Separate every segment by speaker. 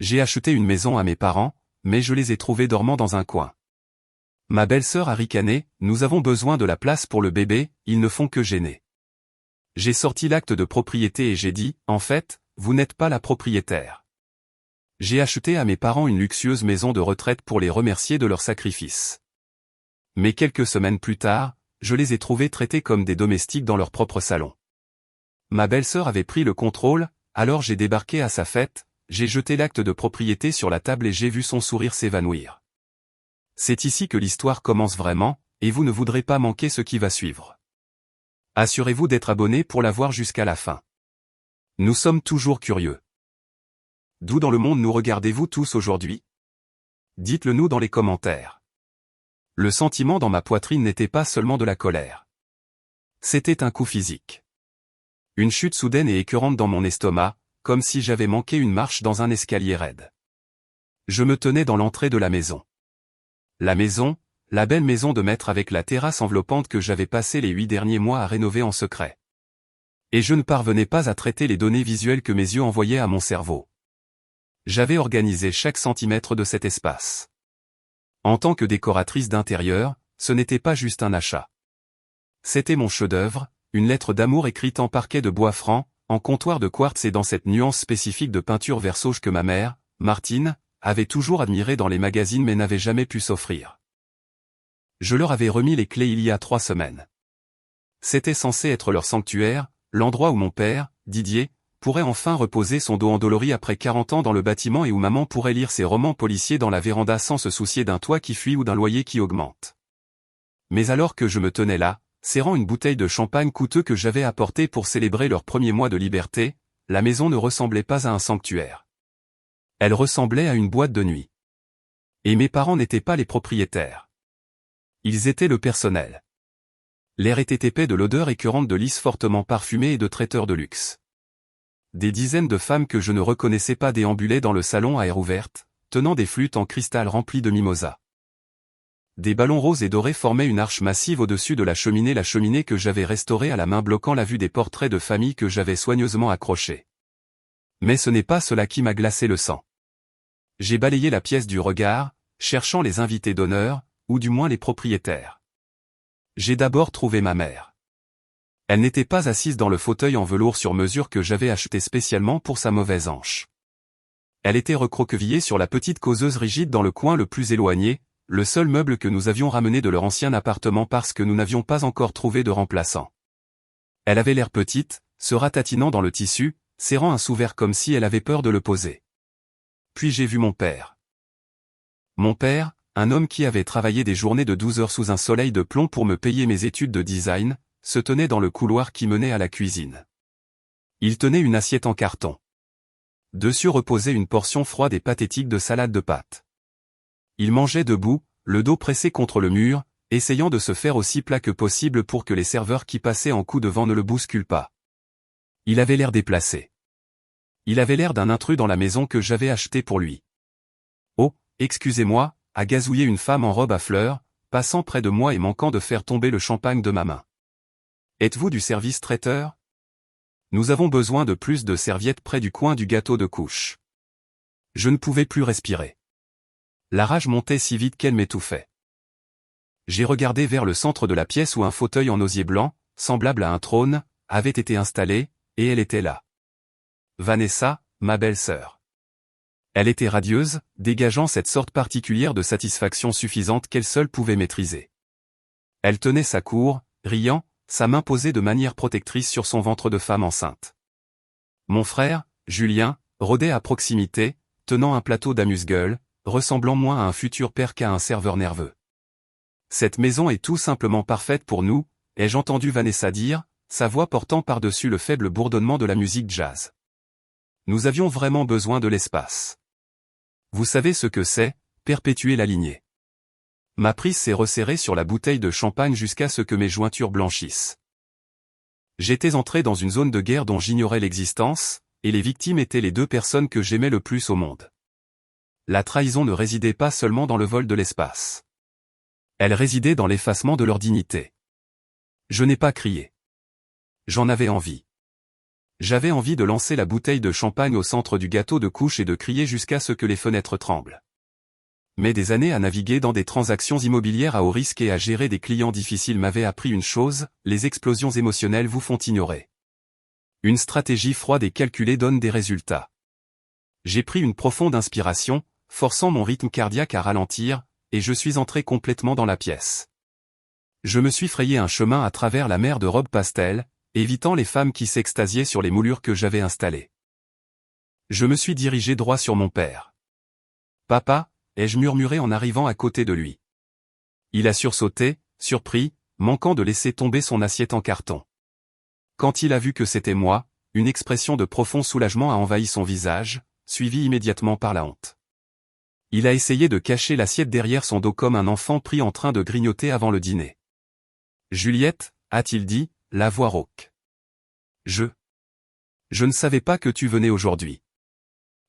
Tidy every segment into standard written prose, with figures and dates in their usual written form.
Speaker 1: J'ai acheté une maison à mes parents, mais je les ai trouvés dormant dans un coin. Ma belle-sœur a ricané, nous avons besoin de la place pour le bébé, ils ne font que gêner. J'ai sorti l'acte de propriété et j'ai dit, en fait, vous n'êtes pas la propriétaire. J'ai acheté à mes parents une luxueuse maison de retraite pour les remercier de leur sacrifice. Mais quelques semaines plus tard, je les ai trouvés traités comme des domestiques dans leur propre salon. Ma belle-sœur avait pris le contrôle, alors j'ai débarqué à sa fête, j'ai jeté l'acte de propriété sur la table et j'ai vu son sourire s'évanouir. C'est ici que l'histoire commence vraiment, et vous ne voudrez pas manquer ce qui va suivre. Assurez-vous d'être abonné pour la voir jusqu'à la fin. Nous sommes toujours curieux. D'où dans le monde nous regardez-vous tous aujourd'hui? Dites-le nous dans les commentaires. Le sentiment dans ma poitrine n'était pas seulement de la colère. C'était un coup physique. Une chute soudaine et écœurante dans mon estomac, comme si j'avais manqué une marche dans un escalier raide. Je me tenais dans l'entrée de la maison. La maison, la belle maison de maître avec la terrasse enveloppante que j'avais passé les 8 derniers mois à rénover en secret. Et je ne parvenais pas à traiter les données visuelles que mes yeux envoyaient à mon cerveau. J'avais organisé chaque centimètre de cet espace. En tant que décoratrice d'intérieur, ce n'était pas juste un achat. C'était mon chef-d'œuvre, une lettre d'amour écrite en parquet de bois franc, en comptoir de quartz et dans cette nuance spécifique de peinture vert sauge que ma mère, Martine, avait toujours admiré dans les magazines mais n'avait jamais pu s'offrir. Je leur avais remis les clés il y a 3 semaines. C'était censé être leur sanctuaire, l'endroit où mon père, Didier, pourrait enfin reposer son dos endolori après 40 ans dans le bâtiment et où maman pourrait lire ses romans policiers dans la véranda sans se soucier d'un toit qui fuit ou d'un loyer qui augmente. Mais alors que je me tenais là, serrant une bouteille de champagne coûteux que j'avais apporté pour célébrer leur premier mois de liberté, la maison ne ressemblait pas à un sanctuaire. Elle ressemblait à une boîte de nuit. Et mes parents n'étaient pas les propriétaires. Ils étaient le personnel. L'air était épais de l'odeur écœurante de lys fortement parfumés et de traiteurs de luxe. Des dizaines de femmes que je ne reconnaissais pas déambulaient dans le salon à air ouverte, tenant des flûtes en cristal remplies de mimosas. Des ballons roses et dorés formaient une arche massive au-dessus de la cheminée que j'avais restaurée à la main bloquant la vue des portraits de famille que j'avais soigneusement accrochés. Mais ce n'est pas cela qui m'a glacé le sang. J'ai balayé la pièce du regard, cherchant les invités d'honneur, ou du moins les propriétaires. J'ai d'abord trouvé ma mère. Elle n'était pas assise dans le fauteuil en velours sur mesure que j'avais acheté spécialement pour sa mauvaise hanche. Elle était recroquevillée sur la petite causeuse rigide dans le coin le plus éloigné, le seul meuble que nous avions ramené de leur ancien appartement parce que nous n'avions pas encore trouvé de remplaçant. Elle avait l'air petite, se ratatinant dans le tissu, serrant un sous-verre comme si elle avait peur de le poser. Puis j'ai vu mon père. Mon père, un homme qui avait travaillé des journées de 12 heures sous un soleil de plomb pour me payer mes études de design, se tenait dans le couloir qui menait à la cuisine. Il tenait une assiette en carton. Dessus reposait une portion froide et pathétique de salade de pâtes. Il mangeait debout, le dos pressé contre le mur, essayant de se faire aussi plat que possible pour que les serveurs qui passaient en coup de vent ne le bousculent pas. Il avait l'air déplacé. Il avait l'air d'un intrus dans la maison que j'avais achetée pour lui. Oh, excusez-moi, a gazouillé une femme en robe à fleurs, passant près de moi et manquant de faire tomber le champagne de ma main. Êtes-vous du service traiteur? Nous avons besoin de plus de serviettes près du coin du gâteau de couche. Je ne pouvais plus respirer. La rage montait si vite qu'elle m'étouffait. J'ai regardé vers le centre de la pièce où un fauteuil en osier blanc, semblable à un trône, avait été installé, et elle était là. Vanessa, ma belle-sœur. Elle était radieuse, dégageant cette sorte particulière de satisfaction suffisante qu'elle seule pouvait maîtriser. Elle tenait sa cour, riant, sa main posée de manière protectrice sur son ventre de femme enceinte. Mon frère, Julien, rôdait à proximité, tenant un plateau d'amuse-gueule, ressemblant moins à un futur père qu'à un serveur nerveux. Cette maison est tout simplement parfaite pour nous, ai-je entendu Vanessa dire, sa voix portant par-dessus le faible bourdonnement de la musique jazz. Nous avions vraiment besoin de l'espace. Vous savez ce que c'est, perpétuer la lignée. Ma prise s'est resserrée sur la bouteille de champagne jusqu'à ce que mes jointures blanchissent. J'étais entré dans une zone de guerre dont j'ignorais l'existence, et les victimes étaient les 2 personnes que j'aimais le plus au monde. La trahison ne résidait pas seulement dans le vol de l'espace. Elle résidait dans l'effacement de leur dignité. Je n'ai pas crié. J'en avais envie. J'avais envie de lancer la bouteille de champagne au centre du gâteau de couche et de crier jusqu'à ce que les fenêtres tremblent. Mais des années à naviguer dans des transactions immobilières à haut risque et à gérer des clients difficiles m'avaient appris une chose, les explosions émotionnelles vous font ignorer. Une stratégie froide et calculée donne des résultats. J'ai pris une profonde inspiration, forçant mon rythme cardiaque à ralentir, et je suis entré complètement dans la pièce. Je me suis frayé un chemin à travers la mer de robes pastel, évitant les femmes qui s'extasiaient sur les moulures que j'avais installées. Je me suis dirigé droit sur mon père. « Papa » ai-je murmuré en arrivant à côté de lui. Il a sursauté, surpris, manquant de laisser tomber son assiette en carton. Quand il a vu que c'était moi, une expression de profond soulagement a envahi son visage, suivie immédiatement par la honte. Il a essayé de cacher l'assiette derrière son dos comme un enfant pris en train de grignoter avant le dîner. « Juliette » a-t-il dit, la voix rauque. Je ne savais pas que tu venais aujourd'hui.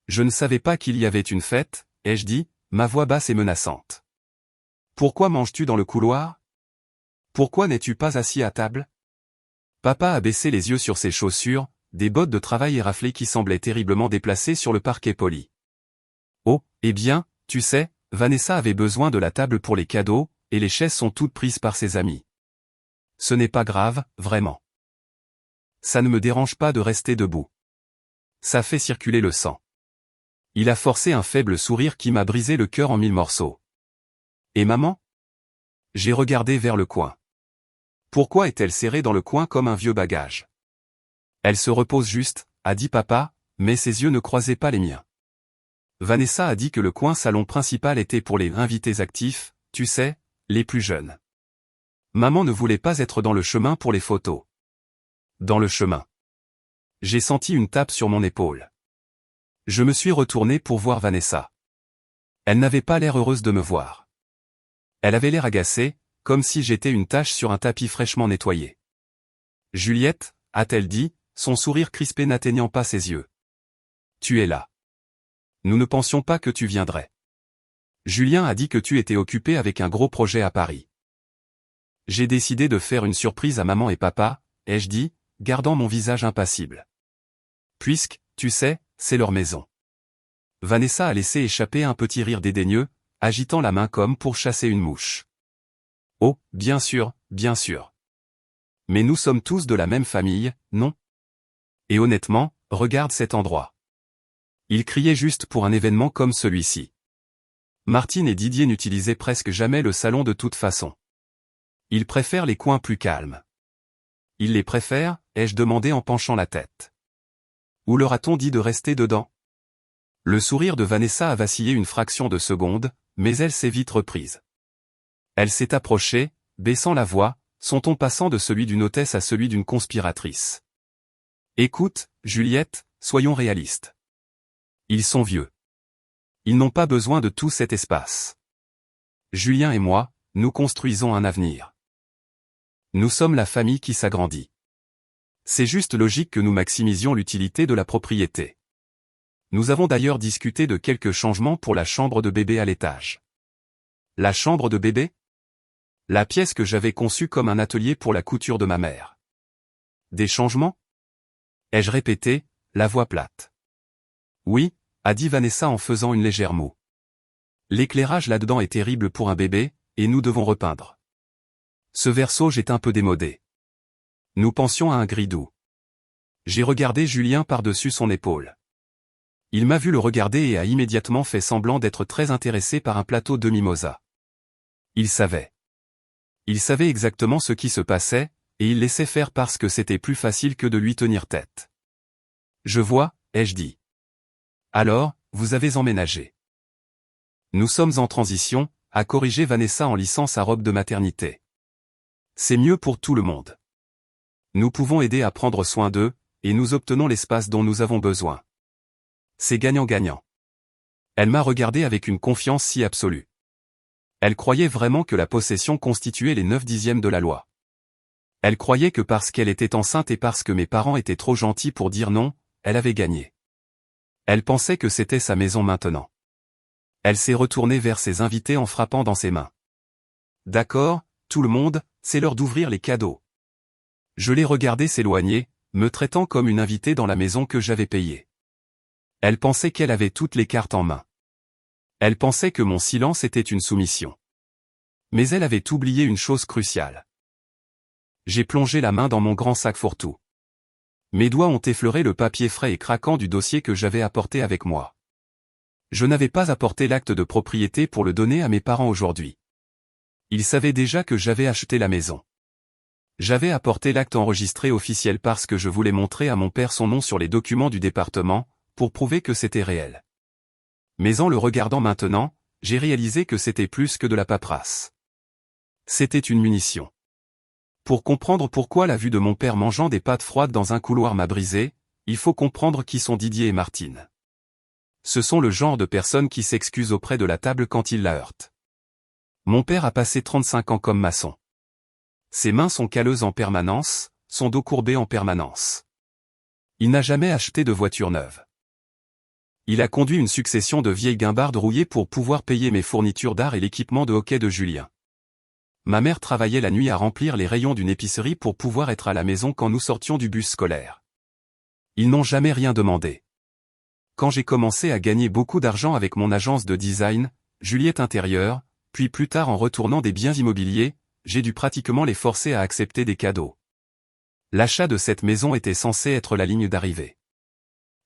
Speaker 1: Je ne savais pas qu'il y avait une fête, ai-je dit, ma voix basse et menaçante. Pourquoi manges-tu dans le couloir? Pourquoi n'es-tu pas assis à table? Papa a baissé les yeux sur ses chaussures, des bottes de travail éraflées qui semblaient terriblement déplacées sur le parquet poli. Oh, eh bien, tu sais, Vanessa avait besoin de la table pour les cadeaux, et les chaises sont toutes prises par ses amis. Ce n'est pas grave, vraiment. Ça ne me dérange pas de rester debout. Ça fait circuler le sang. Il a forcé un faible sourire qui m'a brisé le cœur en 1000 morceaux. Et maman? J'ai regardé vers le coin. Pourquoi est-elle serrée dans le coin comme un vieux bagage? Elle se repose juste, a dit papa, mais ses yeux ne croisaient pas les miens. Vanessa a dit que le coin salon principal était pour les invités actifs, tu sais, les plus jeunes. Maman ne voulait pas être dans le chemin pour les photos. Dans le chemin. J'ai senti une tape sur mon épaule. Je me suis retourné pour voir Vanessa. Elle n'avait pas l'air heureuse de me voir. Elle avait l'air agacée, comme si j'étais une tache sur un tapis fraîchement nettoyé. Juliette, a-t-elle dit, son sourire crispé n'atteignant pas ses yeux. Tu es là. Nous ne pensions pas que tu viendrais. Julien a dit que tu étais occupé avec un gros projet à Paris. J'ai décidé de faire une surprise à maman et papa, ai-je dit, gardant mon visage impassible. Puisque, tu sais, c'est leur maison. Vanessa a laissé échapper un petit rire dédaigneux, agitant la main comme pour chasser une mouche. Oh, bien sûr, bien sûr. Mais nous sommes tous de la même famille, non? Et honnêtement, regarde cet endroit. Il criait juste pour un événement comme celui-ci. Martine et Didier n'utilisaient presque jamais le salon de toute façon. Ils préfèrent les coins plus calmes. Ils les préfèrent, ai-je demandé en penchant la tête. Ou leur a-t-on dit de rester dedans? Le sourire de Vanessa a vacillé une fraction de seconde, mais elle s'est vite reprise. Elle s'est approchée, baissant la voix, son ton passant de celui d'une hôtesse à celui d'une conspiratrice. Écoute, Juliette, soyons réalistes. Ils sont vieux. Ils n'ont pas besoin de tout cet espace. Julien et moi, nous construisons un avenir. Nous sommes la famille qui s'agrandit. C'est juste logique que nous maximisions l'utilité de la propriété. Nous avons d'ailleurs discuté de quelques changements pour la chambre de bébé à l'étage. La chambre de bébé? La pièce que j'avais conçue comme un atelier pour la couture de ma mère. Des changements? Ai-je répété, la voix plate. Oui, a dit Vanessa en faisant une légère moue. L'éclairage là-dedans est terrible pour un bébé, et nous devons repeindre. Ce vert sauge est un peu démodé. Nous pensions à un gris doux. J'ai regardé Julien par-dessus son épaule. Il m'a vu le regarder et a immédiatement fait semblant d'être très intéressé par un plateau de mimosa. Il savait. Il savait exactement ce qui se passait, et il laissait faire parce que c'était plus facile que de lui tenir tête. Je vois, ai-je dit. Alors, vous avez emménagé. Nous sommes en transition, a corrigé Vanessa en lissant sa robe de maternité. C'est mieux pour tout le monde. Nous pouvons aider à prendre soin d'eux, et nous obtenons l'espace dont nous avons besoin. C'est gagnant-gagnant. Elle m'a regardé avec une confiance si absolue. Elle croyait vraiment que la possession constituait les 9/10 de la loi. Elle croyait que parce qu'elle était enceinte et parce que mes parents étaient trop gentils pour dire non, elle avait gagné. Elle pensait que c'était sa maison maintenant. Elle s'est retournée vers ses invités en frappant dans ses mains. D'accord, tout le monde, c'est l'heure d'ouvrir les cadeaux. Je l'ai regardé s'éloigner, me traitant comme une invitée dans la maison que j'avais payée. Elle pensait qu'elle avait toutes les cartes en main. Elle pensait que mon silence était une soumission. Mais elle avait oublié une chose cruciale. J'ai plongé la main dans mon grand sac fourre-tout. Mes doigts ont effleuré le papier frais et craquant du dossier que j'avais apporté avec moi. Je n'avais pas apporté l'acte de propriété pour le donner à mes parents aujourd'hui. Ils savaient déjà que j'avais acheté la maison. J'avais apporté l'acte enregistré officiel parce que je voulais montrer à mon père son nom sur les documents du département, pour prouver que c'était réel. Mais en le regardant maintenant, j'ai réalisé que c'était plus que de la paperasse. C'était une munition. Pour comprendre pourquoi la vue de mon père mangeant des pâtes froides dans un couloir m'a brisé, il faut comprendre qui sont Didier et Martine. Ce sont le genre de personnes qui s'excusent auprès de la table quand ils la heurtent. Mon père a passé 35 ans comme maçon. Ses mains sont calleuses en permanence, son dos courbé en permanence. Il n'a jamais acheté de voiture neuve. Il a conduit une succession de vieilles guimbardes rouillées pour pouvoir payer mes fournitures d'art et l'équipement de hockey de Julien. Ma mère travaillait la nuit à remplir les rayons d'une épicerie pour pouvoir être à la maison quand nous sortions du bus scolaire. Ils n'ont jamais rien demandé. Quand j'ai commencé à gagner beaucoup d'argent avec mon agence de design, Juliette Intérieur, puis plus tard en retournant des biens immobiliers, j'ai dû pratiquement les forcer à accepter des cadeaux. L'achat de cette maison était censé être la ligne d'arrivée.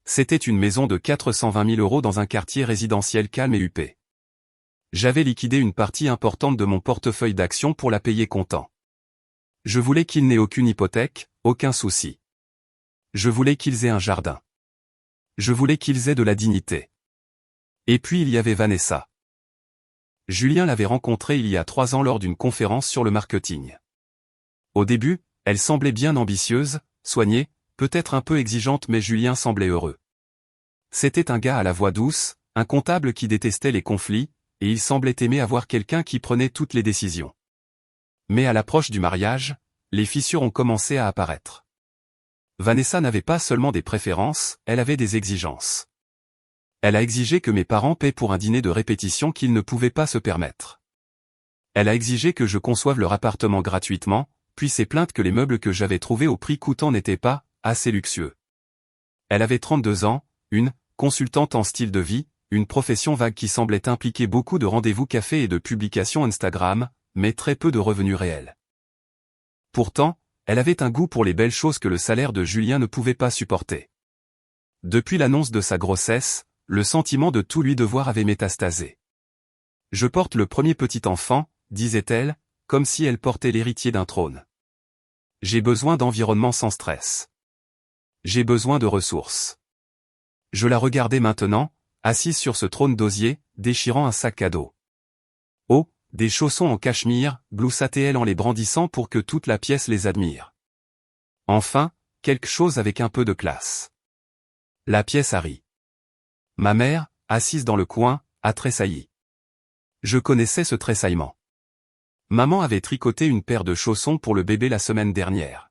Speaker 1: C'était une maison de 420 000 € dans un quartier résidentiel calme et huppé. J'avais liquidé une partie importante de mon portefeuille d'actions pour la payer comptant. Je voulais qu'ils n'aient aucune hypothèque, aucun souci. Je voulais qu'ils aient un jardin. Je voulais qu'ils aient de la dignité. Et puis il y avait Vanessa. Julien l'avait rencontrée il y a 3 ans lors d'une conférence sur le marketing. Au début, elle semblait bien ambitieuse, soignée, peut-être un peu exigeante mais Julien semblait heureux. C'était un gars à la voix douce, un comptable qui détestait les conflits, et il semblait aimer avoir quelqu'un qui prenait toutes les décisions. Mais à l'approche du mariage, les fissures ont commencé à apparaître. Vanessa n'avait pas seulement des préférences, elle avait des exigences. Elle a exigé que mes parents paient pour un dîner de répétition qu'ils ne pouvaient pas se permettre. Elle a exigé que je conçoive leur appartement gratuitement, puis s'est plainte que les meubles que j'avais trouvés au prix coûtant n'étaient pas assez luxueux. Elle avait 32 ans, une consultante en style de vie, une profession vague qui semblait impliquer beaucoup de rendez-vous café et de publications Instagram, mais très peu de revenus réels. Pourtant, elle avait un goût pour les belles choses que le salaire de Julien ne pouvait pas supporter. Depuis l'annonce de sa grossesse, le sentiment de tout lui devoir avait métastasé. « Je porte le premier petit enfant », disait-elle, comme si elle portait l'héritier d'un trône. « J'ai besoin d'environnement sans stress. J'ai besoin de ressources. » Je la regardais maintenant, assise sur ce trône d'osier, déchirant un sac à dos. Oh, des chaussons en cachemire, gloussait-elle en les brandissant pour que toute la pièce les admire. Enfin, quelque chose avec un peu de classe. La pièce a ri. Ma mère, assise dans le coin, a tressailli. Je connaissais ce tressaillement. Maman avait tricoté une paire de chaussons pour le bébé la semaine dernière.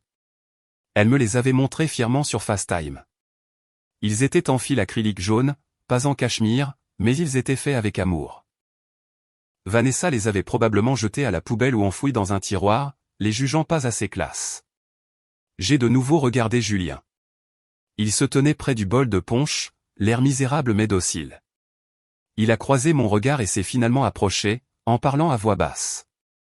Speaker 1: Elle me les avait montrés fièrement sur FaceTime. Ils étaient en fil acrylique jaune, pas en cachemire, mais ils étaient faits avec amour. Vanessa les avait probablement jetés à la poubelle ou enfouis dans un tiroir, les jugeant pas assez classe. J'ai de nouveau regardé Julien. Il se tenait près du bol de punch, l'air misérable mais docile. Il a croisé mon regard et s'est finalement approché, en parlant à voix basse.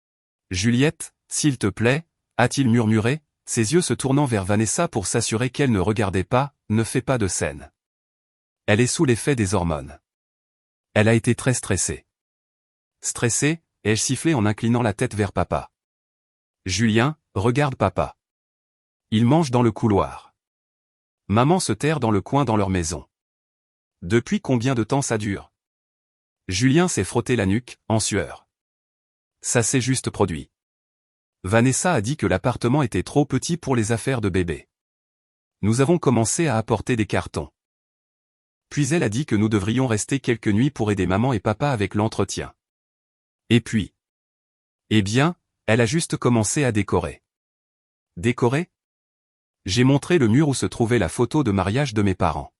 Speaker 1: « Juliette, s'il te plaît », a-t-il murmuré, ses yeux se tournant vers Vanessa pour s'assurer qu'elle ne regardait pas, ne fait pas de scène. Elle est sous l'effet des hormones. Elle a été très stressée. Stressée, ai-je sifflé en inclinant la tête vers papa. Julien, regarde papa. Il mange dans le couloir. Maman se terre dans le coin dans leur maison. Depuis combien de temps ça dure? Julien s'est frotté la nuque, en sueur. Ça s'est juste produit. Vanessa a dit que l'appartement était trop petit pour les affaires de bébé. Nous avons commencé à apporter des cartons. Puis elle a dit que nous devrions rester quelques nuits pour aider maman et papa avec l'entretien. Et puis? Eh bien, elle a juste commencé à décorer. Décorer? J'ai montré le mur où se trouvait la photo de mariage de mes parents.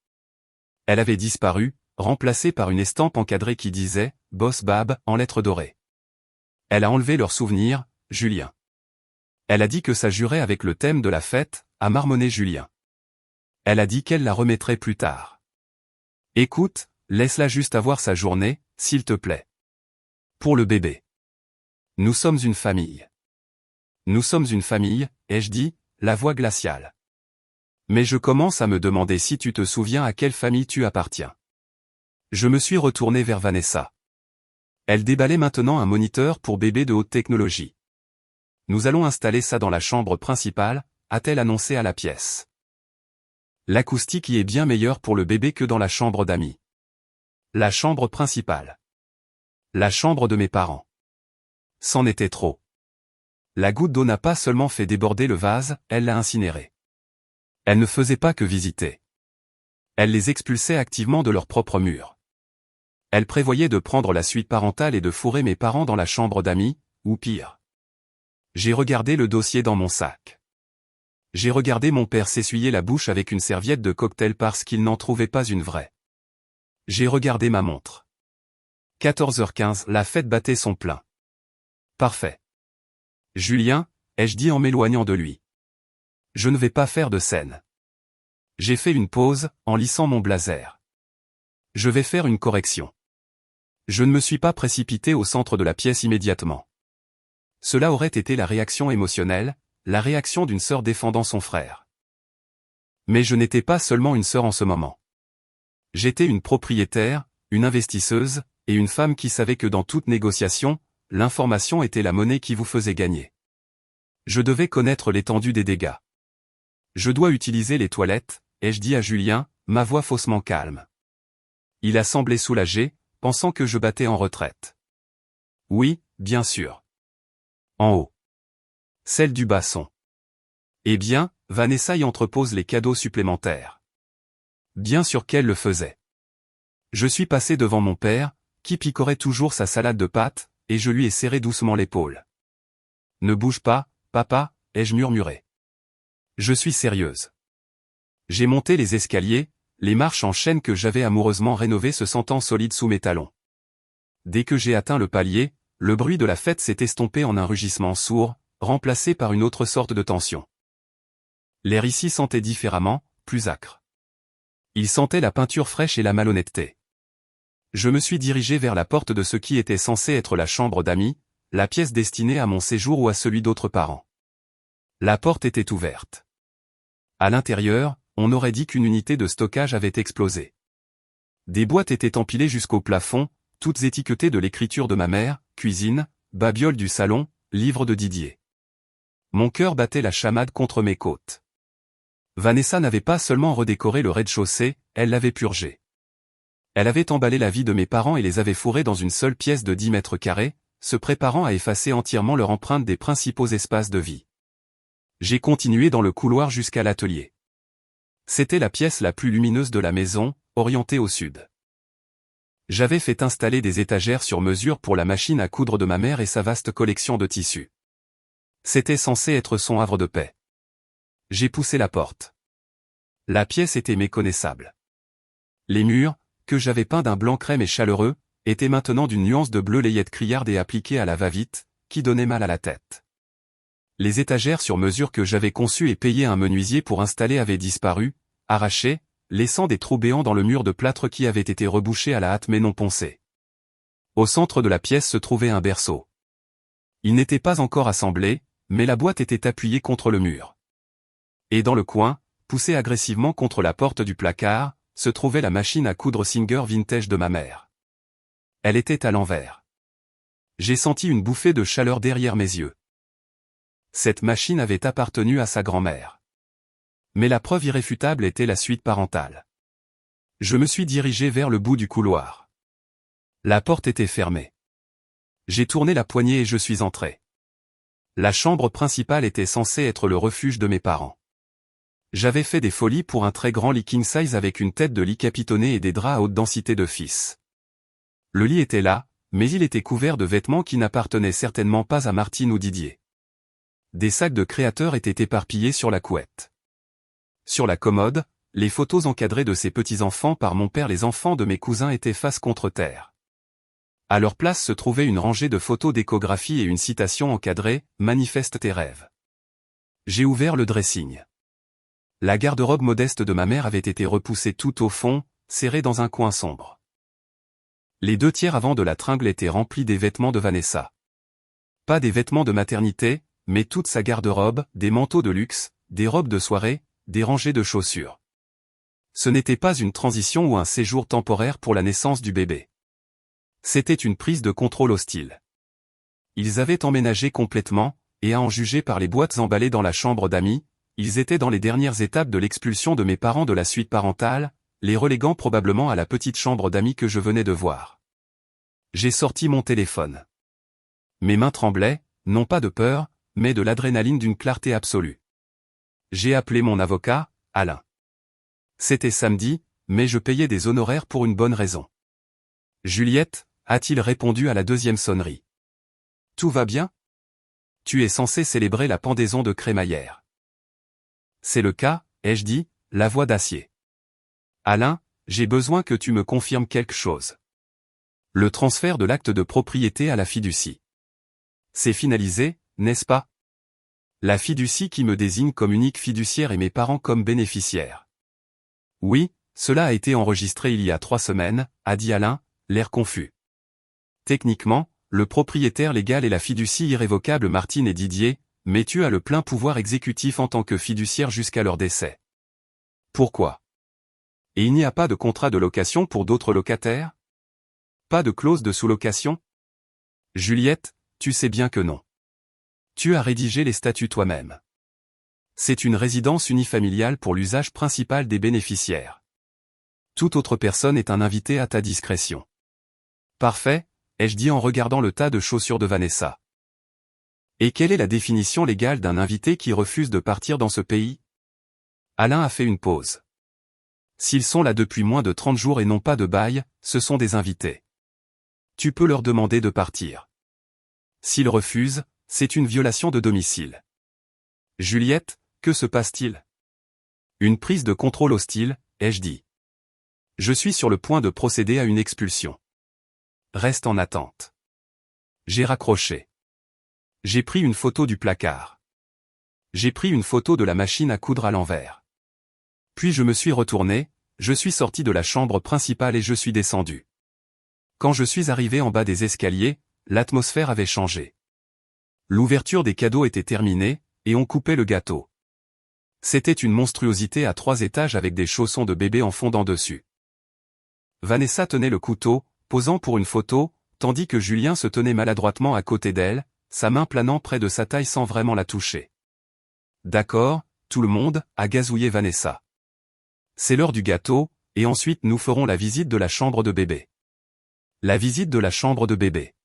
Speaker 1: Elle avait disparu, remplacée par une estampe encadrée qui disait « Boss Bab » en lettres dorées. Elle a enlevé leur souvenir, Julien. Elle a dit que ça jurait avec le thème de la fête, a marmonné Julien. Elle a dit qu'elle la remettrait plus tard. Écoute, laisse-la juste avoir sa journée, s'il te plaît. Pour le bébé. Nous sommes une famille. Nous sommes une famille, ai-je dit, la voix glaciale. Mais je commence à me demander si tu te souviens à quelle famille tu appartiens. Je me suis retourné vers Vanessa. Elle déballait maintenant un moniteur pour bébé de haute technologie. Nous allons installer ça dans la chambre principale, a-t-elle annoncé à la pièce. L'acoustique y est bien meilleure pour le bébé que dans la chambre d'amis. La chambre principale. La chambre de mes parents. C'en était trop. La goutte d'eau n'a pas seulement fait déborder le vase, elle l'a incinéré. Elle ne faisait pas que visiter. Elle les expulsait activement de leurs propres murs. Elle prévoyait de prendre la suite parentale et de fourrer mes parents dans la chambre d'amis, ou pire. J'ai regardé le dossier dans mon sac. J'ai regardé mon père s'essuyer la bouche avec une serviette de cocktail parce qu'il n'en trouvait pas une vraie. J'ai regardé ma montre. 14h15, la fête battait son plein. Parfait. Julien, ai-je dit en m'éloignant de lui. Je ne vais pas faire de scène. J'ai fait une pause, en lissant mon blazer. Je vais faire une correction. Je ne me suis pas précipité au centre de la pièce immédiatement. Cela aurait été la réaction émotionnelle, la réaction d'une sœur défendant son frère. Mais je n'étais pas seulement une sœur en ce moment. J'étais une propriétaire, une investisseuse, et une femme qui savait que dans toute négociation, l'information était la monnaie qui vous faisait gagner. Je devais connaître l'étendue des dégâts. Je dois utiliser les toilettes, ai-je dit à Julien, ma voix faussement calme. Il a semblé soulagé, pensant que je battais en retraite. Oui, bien sûr. En haut. Celle du basson. Eh bien, Vanessa y entrepose les cadeaux supplémentaires. Bien sûr qu'elle le faisait. Je suis passé devant mon père, qui picorait toujours sa salade de pâtes, et je lui ai serré doucement l'épaule. Ne bouge pas, papa, ai-je murmuré. Je suis sérieuse. J'ai monté les escaliers, les marches en chêne que j'avais amoureusement rénovées se sentant solides sous mes talons. Dès que j'ai atteint le palier, le bruit de la fête s'est estompé en un rugissement sourd, remplacé par une autre sorte de tension. L'air ici sentait différemment, plus âcre. Il sentait la peinture fraîche et la malhonnêteté. Je me suis dirigé vers la porte de ce qui était censé être la chambre d'amis, la pièce destinée à mon séjour ou à celui d'autres parents. La porte était ouverte. À l'intérieur, on aurait dit qu'une unité de stockage avait explosé. Des boîtes étaient empilées jusqu'au plafond, toutes étiquetées de l'écriture de ma mère, cuisine, babiole du salon, livre de Didier. Mon cœur battait la chamade contre mes côtes. Vanessa n'avait pas seulement redécoré le rez-de-chaussée, elle l'avait purgé. Elle avait emballé la vie de mes parents et les avait fourrés dans une seule pièce de 10 mètres carrés, se préparant à effacer entièrement leur empreinte des principaux espaces de vie. J'ai continué dans le couloir jusqu'à l'atelier. C'était la pièce la plus lumineuse de la maison, orientée au sud. J'avais fait installer des étagères sur mesure pour la machine à coudre de ma mère et sa vaste collection de tissus. C'était censé être son havre de paix. J'ai poussé la porte. La pièce était méconnaissable. Les murs, que j'avais peints d'un blanc crème et chaleureux, étaient maintenant d'une nuance de bleu layette criarde et appliquée à la va-vite, qui donnait mal à la tête. Les étagères sur mesure que j'avais conçues et payé un menuisier pour installer avaient disparu, arrachées, laissant des trous béants dans le mur de plâtre qui avait été rebouché à la hâte mais non poncé. Au centre de la pièce se trouvait un berceau. Il n'était pas encore assemblé, mais la boîte était appuyée contre le mur. Et dans le coin, poussée agressivement contre la porte du placard, se trouvait la machine à coudre Singer vintage de ma mère. Elle était à l'envers. J'ai senti une bouffée de chaleur derrière mes yeux. Cette machine avait appartenu à sa grand-mère. Mais la preuve irréfutable était la suite parentale. Je me suis dirigé vers le bout du couloir. La porte était fermée. J'ai tourné la poignée et je suis entré. La chambre principale était censée être le refuge de mes parents. J'avais fait des folies pour un très grand lit king size avec une tête de lit capitonné et des draps à haute densité de fils. Le lit était là, mais il était couvert de vêtements qui n'appartenaient certainement pas à Martine ou Didier. Des sacs de créateurs étaient éparpillés sur la couette. Sur la commode, les photos encadrées de ses petits-enfants par mon père, les enfants de mes cousins étaient face contre terre. À leur place se trouvait une rangée de photos d'échographie et une citation encadrée, « Manifeste tes rêves ». J'ai ouvert le dressing. La garde-robe modeste de ma mère avait été repoussée tout au fond, serrée dans un coin sombre. Les 2/3 avant de la tringle étaient remplis des vêtements de Vanessa. Pas des vêtements de maternité, mais toute sa garde-robe, des manteaux de luxe, des robes de soirée, des rangées de chaussures. Ce n'était pas une transition ou un séjour temporaire pour la naissance du bébé. C'était une prise de contrôle hostile. Ils avaient emménagé complètement, et à en juger par les boîtes emballées dans la chambre d'amis, ils étaient dans les dernières étapes de l'expulsion de mes parents de la suite parentale, les reléguant probablement à la petite chambre d'amis que je venais de voir. J'ai sorti mon téléphone. Mes mains tremblaient, non pas de peur, mais de l'adrénaline d'une clarté absolue. J'ai appelé mon avocat, Alain. C'était samedi, mais je payais des honoraires pour une bonne raison. Juliette, a-t-il répondu à la deuxième sonnerie. Tout va bien? Tu es censé célébrer la pendaison de crémaillère. C'est le cas, ai-je dit, la voix d'acier. Alain, j'ai besoin que tu me confirmes quelque chose. Le transfert de l'acte de propriété à la fiducie. C'est finalisé, n'est-ce pas? La fiducie qui me désigne comme unique fiduciaire et mes parents comme bénéficiaires. Oui, cela a été enregistré il y a 3 semaines, a dit Alain, l'air confus. Techniquement, le propriétaire légal est la fiducie irrévocable Martine et Didier, mais tu as le plein pouvoir exécutif en tant que fiduciaire jusqu'à leur décès. Pourquoi? Et il n'y a pas de contrat de location pour d'autres locataires? Pas de clause de sous-location? Juliette, tu sais bien que non. Tu as rédigé les statuts toi-même. C'est une résidence unifamiliale pour l'usage principal des bénéficiaires. Toute autre personne est un invité à ta discrétion. Parfait, ai-je dit en regardant le tas de chaussures de Vanessa. Et quelle est la définition légale d'un invité qui refuse de partir dans ce pays? Alain a fait une pause. S'ils sont là depuis moins de 30 jours et non pas de bail, ce sont des invités. Tu peux leur demander de partir. S'ils refusent, c'est une violation de domicile. Juliette, que se passe-t-il? Une prise de contrôle hostile, ai-je dit. Je suis sur le point de procéder à une expulsion. Reste en attente. J'ai raccroché. J'ai pris une photo du placard. J'ai pris une photo de la machine à coudre à l'envers. Puis je me suis retourné, je suis sorti de la chambre principale et je suis descendu. Quand je suis arrivé en bas des escaliers, l'atmosphère avait changé. L'ouverture des cadeaux était terminée, et on coupait le gâteau. C'était une monstruosité à 3 étages avec des chaussons de bébé en fondant dessus. Vanessa tenait le couteau, posant pour une photo, tandis que Julien se tenait maladroitement à côté d'elle, sa main planant près de sa taille sans vraiment la toucher. D'accord, tout le monde, a gazouillé Vanessa. C'est l'heure du gâteau, et ensuite nous ferons la visite de la chambre de bébé. La visite de la chambre de bébé.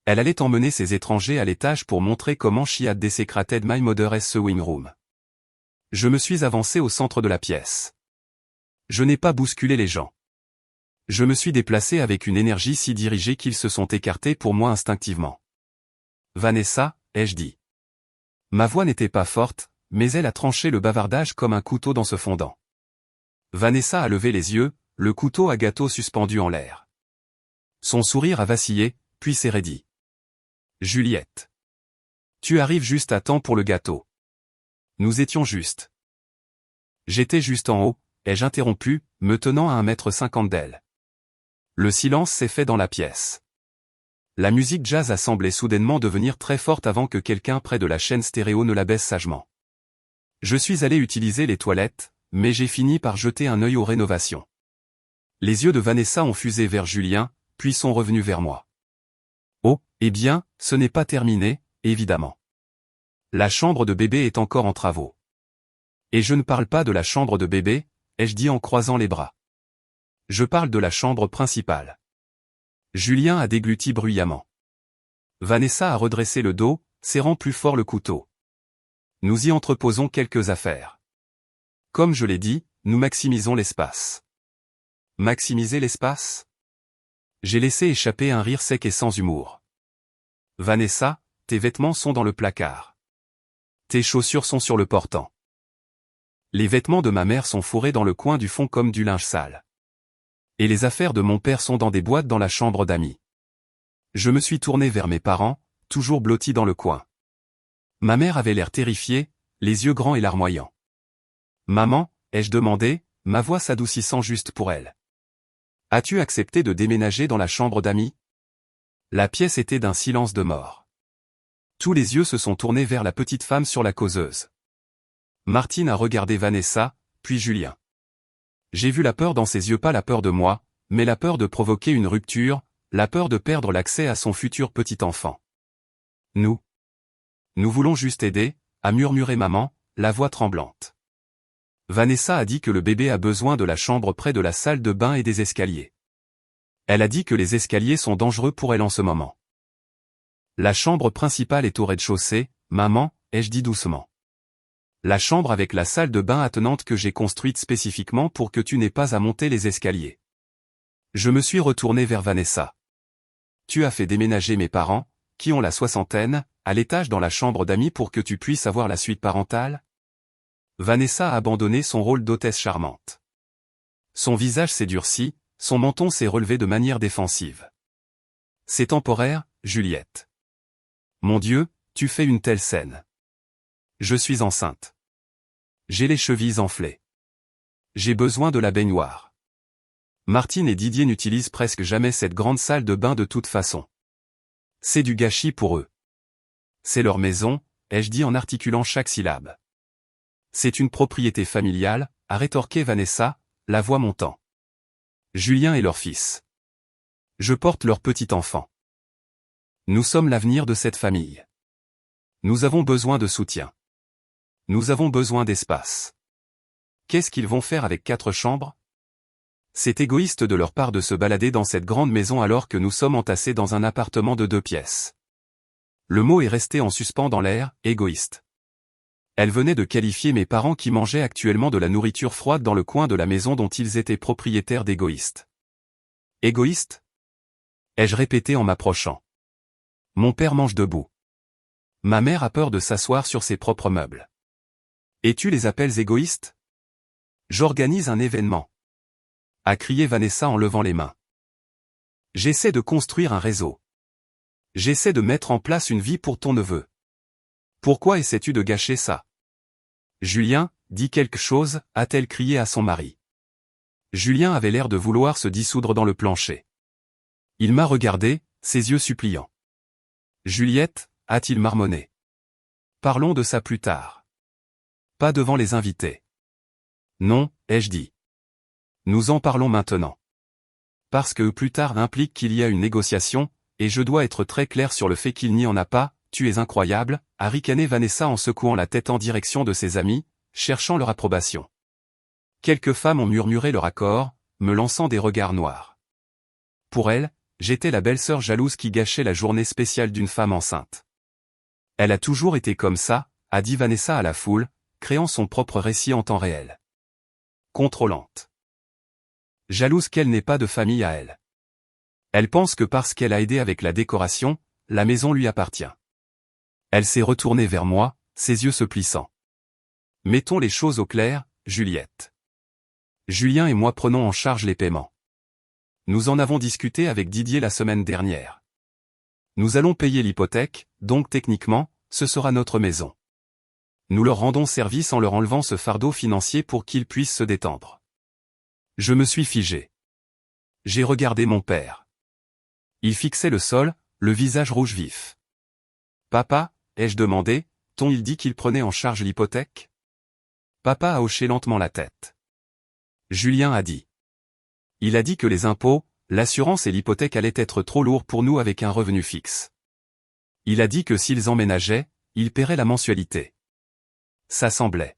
Speaker 1: Elle allait emmener ses étrangers à l'étage pour montrer comment she had desecrated my mother's sewing room. Je me suis avancé au centre de la pièce. Je n'ai pas bousculé les gens. Je me suis déplacé avec une énergie si dirigée qu'ils se sont écartés pour moi instinctivement. Vanessa, ai-je dit. Ma voix n'était pas forte, mais elle a tranché le bavardage comme un couteau dans ce fondant. Vanessa a levé les yeux, le couteau à gâteau suspendu en l'air. Son sourire a vacillé, puis s'est raidi. Juliette. Tu arrives juste à temps pour le gâteau. Nous étions juste. J'étais juste en haut, ai-je interrompu, me tenant à 1,50 m d'elle. Le silence s'est fait dans la pièce. La musique jazz a semblé soudainement devenir très forte avant que quelqu'un près de la chaîne stéréo ne la baisse sagement. Je suis allé utiliser les toilettes, mais j'ai fini par jeter un œil aux rénovations. Les yeux de Vanessa ont fusé vers Julien, puis sont revenus vers moi. Oh, eh bien, ce n'est pas terminé, évidemment. La chambre de bébé est encore en travaux. Et je ne parle pas de la chambre de bébé, ai-je dit en croisant les bras. Je parle de la chambre principale. Julien a dégluti bruyamment. Vanessa a redressé le dos, serrant plus fort le couteau. Nous y entreposons quelques affaires. Comme je l'ai dit, nous maximisons l'espace. Maximiser l'espace? J'ai laissé échapper un rire sec et sans humour. Vanessa, tes vêtements sont dans le placard. Tes chaussures sont sur le portant. Les vêtements de ma mère sont fourrés dans le coin du fond comme du linge sale. Et les affaires de mon père sont dans des boîtes dans la chambre d'amis. Je me suis tourné vers mes parents, toujours blottis dans le coin. Ma mère avait l'air terrifiée, les yeux grands et larmoyants. Maman, ai-je demandé, ma voix s'adoucissant juste pour elle. As-tu accepté de déménager dans la chambre d'amis? La pièce était d'un silence de mort. Tous les yeux se sont tournés vers la petite femme sur la causeuse. Martine a regardé Vanessa, puis Julien. J'ai vu la peur dans ses yeux, pas la peur de moi, mais la peur de provoquer une rupture, la peur de perdre l'accès à son futur petit enfant. Nous voulons juste aider, a murmuré maman, la voix tremblante. Vanessa a dit que le bébé a besoin de la chambre près de la salle de bain et des escaliers. Elle a dit que les escaliers sont dangereux pour elle en ce moment. La chambre principale est au rez-de-chaussée, maman, ai-je dit doucement. La chambre avec la salle de bain attenante que j'ai construite spécifiquement pour que tu n'aies pas à monter les escaliers. Je me suis retourné vers Vanessa. Tu as fait déménager mes parents, qui ont la soixantaine, à l'étage dans la chambre d'amis pour que tu puisses avoir la suite parentale? Vanessa a abandonné son rôle d'hôtesse charmante. Son visage s'est durci, son menton s'est relevé de manière défensive. C'est temporaire, Juliette. Mon Dieu, tu fais une telle scène. Je suis enceinte. J'ai les chevilles enflées. J'ai besoin de la baignoire. Martine et Didier n'utilisent presque jamais cette grande salle de bain de toute façon. C'est du gâchis pour eux. C'est leur maison, ai-je dit en articulant chaque syllabe. C'est une propriété familiale, a rétorqué Vanessa, la voix montant. Julien et leur fils. Je porte leur petit enfant. Nous sommes l'avenir de cette famille. Nous avons besoin de soutien. Nous avons besoin d'espace. Qu'est-ce qu'ils vont faire avec 4 chambres? C'est égoïste de leur part de se balader dans cette grande maison alors que nous sommes entassés dans un appartement de 2 pièces. Le mot est resté en suspens dans l'air, égoïste. Elle venait de qualifier mes parents qui mangeaient actuellement de la nourriture froide dans le coin de la maison dont ils étaient propriétaires d'égoïstes. Égoïste? Ai-je répété en m'approchant. Mon père mange debout. Ma mère a peur de s'asseoir sur ses propres meubles. Et tu les appelles égoïstes? J'organise un événement. A crié Vanessa en levant les mains. J'essaie de construire un réseau. J'essaie de mettre en place une vie pour ton neveu. Pourquoi essaies-tu de gâcher ça? Julien, dis quelque chose, a-t-elle crié à son mari. Julien avait l'air de vouloir se dissoudre dans le plancher. Il m'a regardé, ses yeux suppliants. Juliette, a-t-il marmonné. Parlons de ça plus tard. Pas devant les invités. Non, ai-je dit. Nous en parlons maintenant. Parce que plus tard implique qu'il y a une négociation, et je dois être très clair sur le fait qu'il n'y en a pas. Tu es incroyable, a ricané Vanessa en secouant la tête en direction de ses amis, cherchant leur approbation. Quelques femmes ont murmuré leur accord, me lançant des regards noirs. Pour elle, j'étais la belle-sœur jalouse qui gâchait la journée spéciale d'une femme enceinte. Elle a toujours été comme ça, a dit Vanessa à la foule, créant son propre récit en temps réel. Contrôlante. Jalouse qu'elle n'ait pas de famille à elle. Elle pense que parce qu'elle a aidé avec la décoration, la maison lui appartient. Elle s'est retournée vers moi, ses yeux se plissant. Mettons les choses au clair, Juliette. Julien et moi prenons en charge les paiements. Nous en avons discuté avec Didier la semaine dernière. Nous allons payer l'hypothèque, donc techniquement, ce sera notre maison. Nous leur rendons service en leur enlevant ce fardeau financier pour qu'ils puissent se détendre. Je me suis figé. J'ai regardé mon père. Il fixait le sol, le visage rouge vif. Papa, ai-je demandé, il dit qu'il prenait en charge l'hypothèque? Papa a hoché lentement la tête. Julien a dit. Il a dit que les impôts, l'assurance et l'hypothèque allaient être trop lourds pour nous avec un revenu fixe. Il a dit que s'ils emménageaient, ils paieraient la mensualité. Ça semblait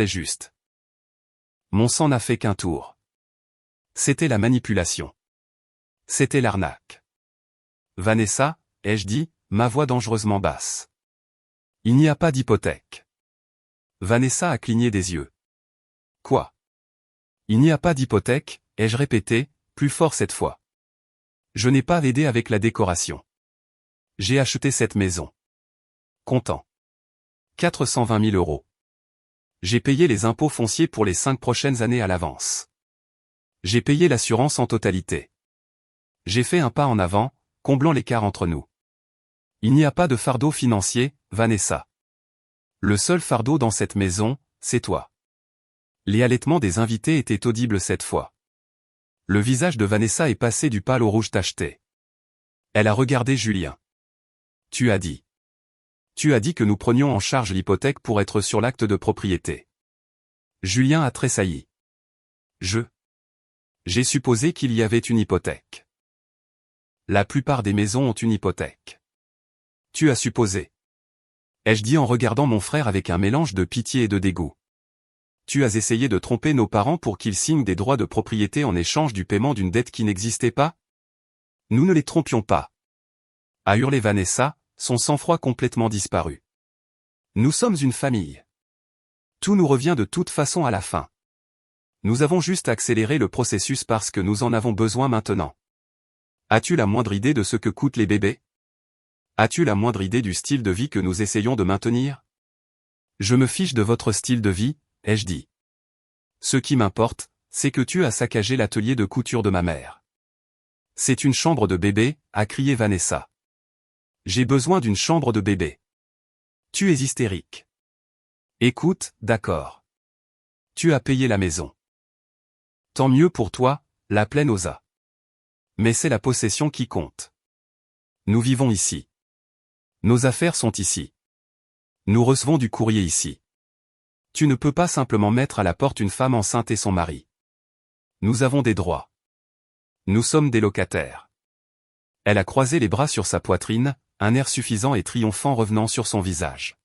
Speaker 1: juste. Mon sang n'a fait qu'un tour. C'était la manipulation. C'était l'arnaque. Vanessa, ai-je dit, ma voix dangereusement basse. Il n'y a pas d'hypothèque. Vanessa a cligné des yeux. Quoi? Il n'y a pas d'hypothèque, ai-je répété, plus fort cette fois. Je n'ai pas aidé avec la décoration. J'ai acheté cette maison. Comptant. 420 000 €. J'ai payé les impôts fonciers pour les 5 prochaines années à l'avance. J'ai payé l'assurance en totalité. J'ai fait un pas en avant, comblant l'écart entre nous. Il n'y a pas de fardeau financier, Vanessa. Le seul fardeau dans cette maison, c'est toi. Les halètements des invités étaient audibles cette fois. Le visage de Vanessa est passé du pâle au rouge tacheté. Elle a regardé Julien. Tu as dit. Tu as dit que nous prenions en charge l'hypothèque pour être sur l'acte de propriété. Julien a tressailli. J'ai supposé qu'il y avait une hypothèque. La plupart des maisons ont une hypothèque. Tu as supposé. Ai-je dit en regardant mon frère avec un mélange de pitié et de dégoût. Tu as essayé de tromper nos parents pour qu'ils signent des droits de propriété en échange du paiement d'une dette qui n'existait pas? Nous ne les trompions pas. A hurlé Vanessa, son sang-froid complètement disparu. Nous sommes une famille. Tout nous revient de toute façon à la fin. Nous avons juste accéléré le processus parce que nous en avons besoin maintenant. As-tu la moindre idée de ce que coûtent les bébés? As-tu la moindre idée du style de vie que nous essayons de maintenir? Je me fiche de votre style de vie, ai-je dit. Ce qui m'importe, c'est que tu as saccagé l'atelier de couture de ma mère. C'est une chambre de bébé, a crié Vanessa. J'ai besoin d'une chambre de bébé. Tu es hystérique. Écoute, d'accord. Tu as payé la maison. Tant mieux pour toi, la plaine osa. Mais c'est la possession qui compte. Nous vivons ici. Nos affaires sont ici. Nous recevons du courrier ici. Tu ne peux pas simplement mettre à la porte une femme enceinte et son mari. Nous avons des droits. Nous sommes des locataires. Elle a croisé les bras sur sa poitrine, un air suffisant et triomphant revenant sur son visage.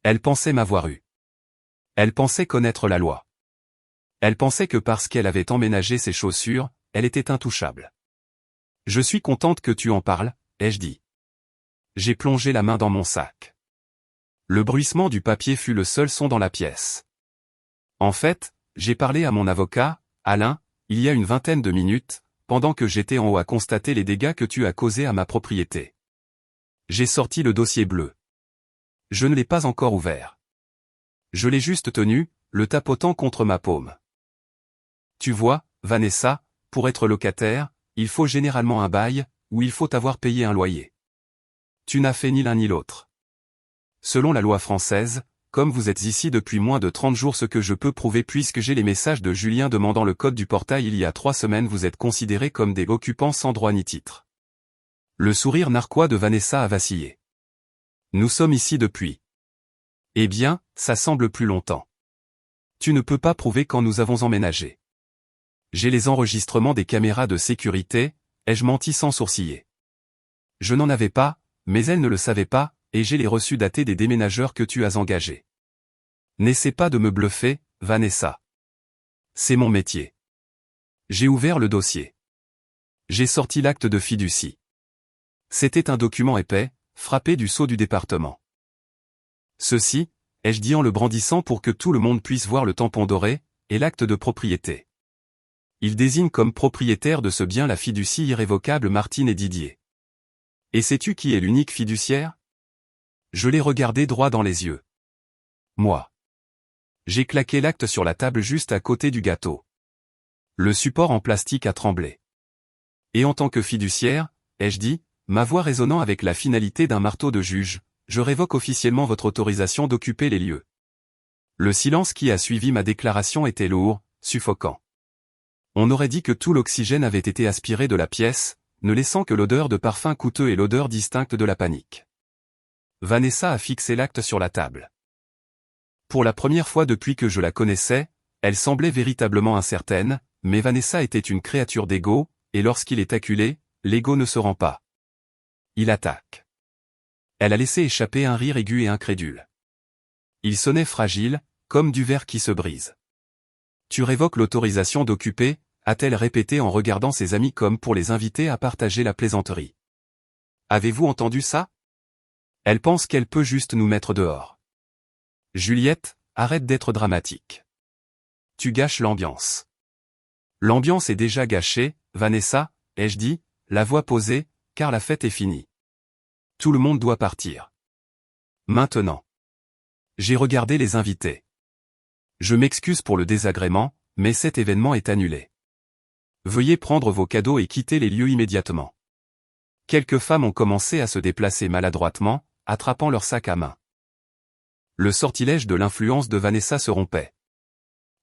Speaker 1: Elle pensait m'avoir eu. Elle pensait connaître la loi. Elle pensait que parce qu'elle avait emménagé ses chaussures, elle était intouchable. Je suis contente que tu en parles, ai-je dit. J'ai plongé la main dans mon sac. Le bruissement du papier fut le seul son dans la pièce. En fait, j'ai parlé à mon avocat, Alain, il y a une vingtaine de minutes, pendant que j'étais en haut à constater les dégâts que tu as causés à ma propriété. J'ai sorti le dossier bleu. Je ne l'ai pas encore ouvert. Je l'ai juste tenu, le tapotant contre ma paume. Tu vois, Vanessa, pour être locataire, il faut généralement un bail, ou il faut avoir payé un loyer. Tu n'as fait ni l'un ni l'autre. Selon la loi française, comme vous êtes ici depuis moins de 30 jours, ce que je peux prouver puisque j'ai les messages de Julien demandant le code du portail il y a 3 semaines, vous êtes considérés comme des occupants sans droit ni titre. Le sourire narquois de Vanessa a vacillé. Nous sommes ici depuis. Eh bien, ça semble plus longtemps. Tu ne peux pas prouver quand nous avons emménagé. J'ai les enregistrements des caméras de sécurité, ai-je menti sans sourciller. Je n'en avais pas, mais elle ne le savait pas, et j'ai les reçus datés des déménageurs que tu as engagés. N'essaie pas de me bluffer, Vanessa. C'est mon métier. J'ai ouvert le dossier. J'ai sorti l'acte de fiducie. C'était un document épais, frappé du sceau du département. Ceci, ai-je dit en le brandissant pour que tout le monde puisse voir le tampon doré, est l'acte de propriété. Il désigne comme propriétaire de ce bien la fiducie irrévocable Martine et Didier. Et sais-tu qui est l'unique fiduciaire? Je l'ai regardé droit dans les yeux. Moi. J'ai claqué l'acte sur la table juste à côté du gâteau. Le support en plastique a tremblé. Et en tant que fiduciaire, ai-je dit, ma voix résonnant avec la finalité d'un marteau de juge, je révoque officiellement votre autorisation d'occuper les lieux. Le silence qui a suivi ma déclaration était lourd, suffocant. On aurait dit que tout l'oxygène avait été aspiré de la pièce, ne laissant que l'odeur de parfum coûteux et l'odeur distincte de la panique. Vanessa a fixé l'acte sur la table. Pour la première fois depuis que je la connaissais, elle semblait véritablement incertaine, mais Vanessa était une créature d'ego, et lorsqu'il est acculé, l'ego ne se rend pas. Il attaque. Elle a laissé échapper un rire aigu et incrédule. Il sonnait fragile, comme du verre qui se brise. Tu révoques l'autorisation d'occuper, a-t-elle répété en regardant ses amis comme pour les inviter à partager la plaisanterie. Avez-vous entendu ça? Elle pense qu'elle peut juste nous mettre dehors. Juliette, arrête d'être dramatique. Tu gâches l'ambiance. L'ambiance est déjà gâchée, Vanessa, ai-je dit, la voix posée, car la fête est finie. Tout le monde doit partir. Maintenant. J'ai regardé les invités. Je m'excuse pour le désagrément, mais cet événement est annulé. Veuillez prendre vos cadeaux et quitter les lieux immédiatement. Quelques femmes ont commencé à se déplacer maladroitement, attrapant leurs sacs à main. Le sortilège de l'influence de Vanessa se rompait.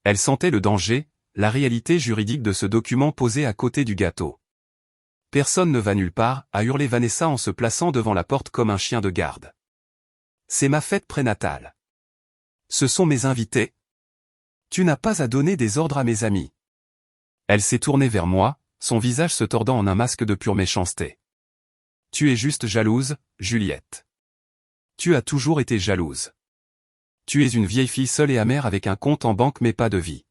Speaker 1: Elle sentait le danger, la réalité juridique de ce document posé à côté du gâteau. Personne ne va nulle part, a hurlé Vanessa en se plaçant devant la porte comme un chien de garde. C'est ma fête prénatale. Ce sont mes invités. Tu n'as pas à donner des ordres à mes amis. Elle s'est tournée vers moi, son visage se tordant en un masque de pure méchanceté. Tu es juste jalouse, Juliette. Tu as toujours été jalouse. Tu es une vieille fille seule et amère avec un compte en banque mais pas de vie.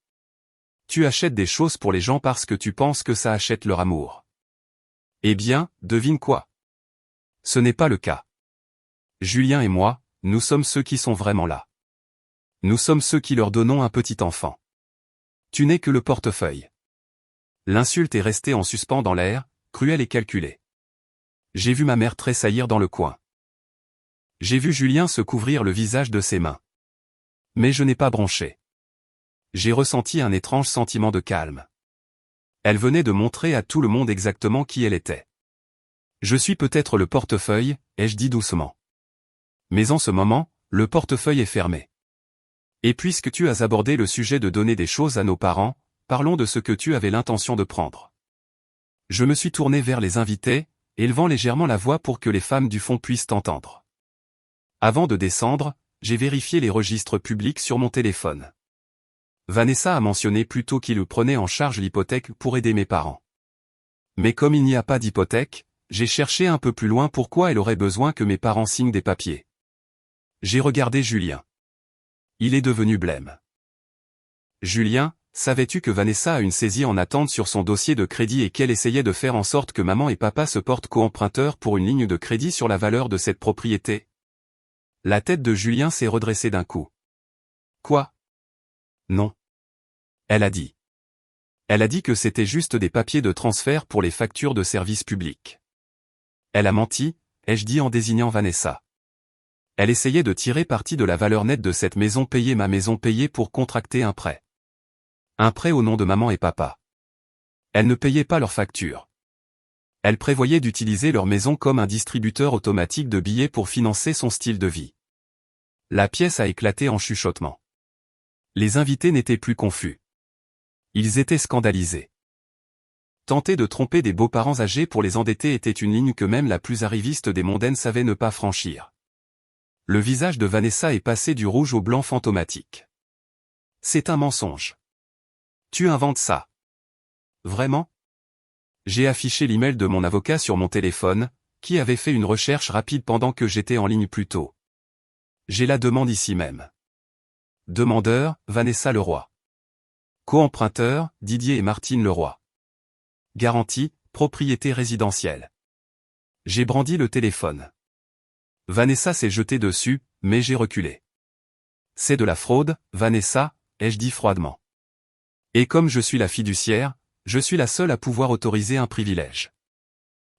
Speaker 1: Tu achètes des choses pour les gens parce que tu penses que ça achète leur amour. Eh bien, devine quoi? Ce n'est pas le cas. Julien et moi, nous sommes ceux qui sont vraiment là. Nous sommes ceux qui leur donnons un petit enfant. Tu n'es que le portefeuille. L'insulte est restée en suspens dans l'air, cruelle et calculée. J'ai vu ma mère tressaillir dans le coin. J'ai vu Julien se couvrir le visage de ses mains. Mais je n'ai pas bronché. J'ai ressenti un étrange sentiment de calme. Elle venait de montrer à tout le monde exactement qui elle était. Je suis peut-être le portefeuille, ai-je dit doucement. Mais en ce moment, le portefeuille est fermé. Et puisque tu as abordé le sujet de donner des choses à nos parents, parlons de ce que tu avais l'intention de prendre. Je me suis tourné vers les invités, élevant légèrement la voix pour que les femmes du fond puissent t'entendre. Avant de descendre, j'ai vérifié les registres publics sur mon téléphone. Vanessa a mentionné plus tôt qu'il prenait en charge l'hypothèque pour aider mes parents. Mais comme il n'y a pas d'hypothèque, j'ai cherché un peu plus loin pourquoi elle aurait besoin que mes parents signent des papiers. J'ai regardé Julien. Il est devenu blême. Julien, savais-tu que Vanessa a une saisie en attente sur son dossier de crédit et qu'elle essayait de faire en sorte que maman et papa se portent co-emprunteurs pour une ligne de crédit sur la valeur de cette propriété? La tête de Julien s'est redressée d'un coup. Quoi? Non. Elle a dit. Elle a dit que c'était juste des papiers de transfert pour les factures de services publics. Elle a menti, ai-je dit en désignant Vanessa. Elle essayait de tirer parti de la valeur nette de cette maison payée, ma maison payée pour contracter un prêt. Un prêt au nom de maman et papa. Elle ne payait pas leurs factures. Elle prévoyait d'utiliser leur maison comme un distributeur automatique de billets pour financer son style de vie. La pièce a éclaté en chuchotements. Les invités n'étaient plus confus. Ils étaient scandalisés. Tenter de tromper des beaux-parents âgés pour les endetter était une ligne que même la plus arriviste des mondaines savait ne pas franchir. Le visage de Vanessa est passé du rouge au blanc fantomatique. C'est un mensonge. Tu inventes ça. Vraiment? J'ai affiché l'email de mon avocat sur mon téléphone, qui avait fait une recherche rapide pendant que j'étais en ligne plus tôt. J'ai la demande ici même. Demandeur, Vanessa Leroy. Co-emprunteur, Didier et Martine Leroy. Garantie, propriété résidentielle. J'ai brandi le téléphone. Vanessa s'est jetée dessus, mais j'ai reculé. C'est de la fraude, Vanessa, ai-je dit froidement. Et comme je suis la fiduciaire, je suis la seule à pouvoir autoriser un privilège.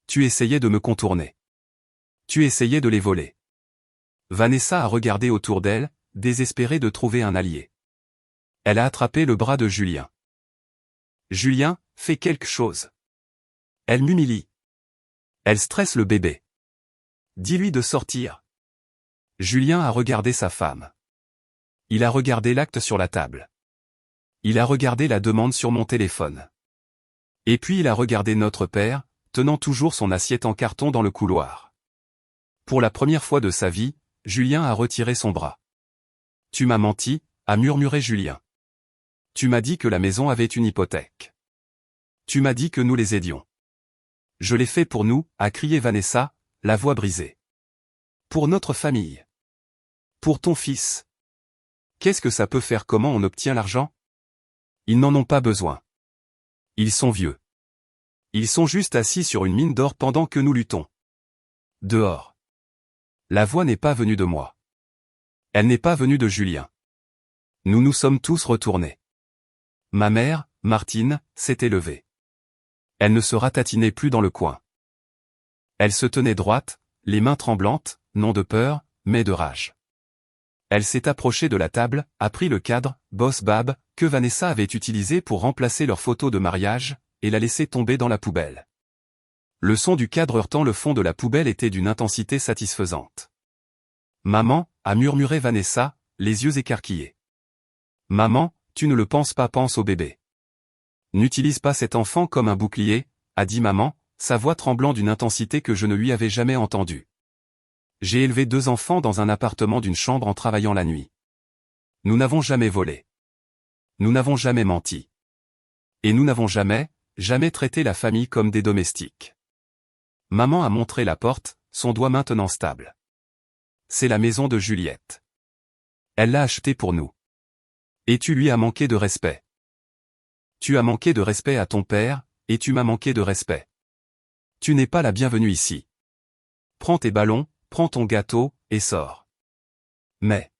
Speaker 1: Tu essayais de me contourner. Tu essayais de les voler. Vanessa a regardé autour d'elle, désespérée de trouver un allié. Elle a attrapé le bras de Julien. Julien, fais quelque chose. Elle m'humilie. Elle stresse le bébé. Dis-lui de sortir. Julien a regardé sa femme. Il a regardé l'acte sur la table. Il a regardé la demande sur mon téléphone. Et puis il a regardé notre père, tenant toujours son assiette en carton dans le couloir. Pour la première fois de sa vie, Julien a retiré son bras. Tu m'as menti, a murmuré Julien. Tu m'as dit que la maison avait une hypothèque. Tu m'as dit que nous les aidions. Je l'ai fait pour nous, a crié Vanessa, la voix brisée. Pour notre famille. Pour ton fils. Qu'est-ce que ça peut faire? Comment on obtient l'argent? Ils n'en ont pas besoin. Ils sont vieux. Ils sont juste assis sur une mine d'or pendant que nous luttons. Dehors. La voix n'est pas venue de moi. Elle n'est pas venue de Julien. Nous nous sommes tous retournés. Ma mère, Martine, s'était levée. Elle ne se ratatinait plus dans le coin. Elle se tenait droite, les mains tremblantes, non de peur, mais de rage. Elle s'est approchée de la table, a pris le cadre, Boss Bab, que Vanessa avait utilisé pour remplacer leur photo de mariage, et l'a laissé tomber dans la poubelle. Le son du cadre heurtant le fond de la poubelle était d'une intensité satisfaisante. Maman, a murmuré Vanessa, les yeux écarquillés. Maman, tu ne le penses pas, pense au bébé. N'utilise pas cet enfant comme un bouclier, a dit maman, sa voix tremblant d'une intensité que je ne lui avais jamais entendue. J'ai élevé 2 enfants dans un appartement d'une chambre en travaillant la nuit. Nous n'avons jamais volé. Nous n'avons jamais menti. Et nous n'avons jamais traité la famille comme des domestiques. Maman a montré la porte, son doigt maintenant stable. C'est la maison de Juliette. Elle l'a achetée pour nous. Et tu lui as manqué de respect. Tu as manqué de respect à ton père, et tu m'as manqué de respect. Tu n'es pas la bienvenue ici. Prends tes ballons, prends ton gâteau, et sors. Mais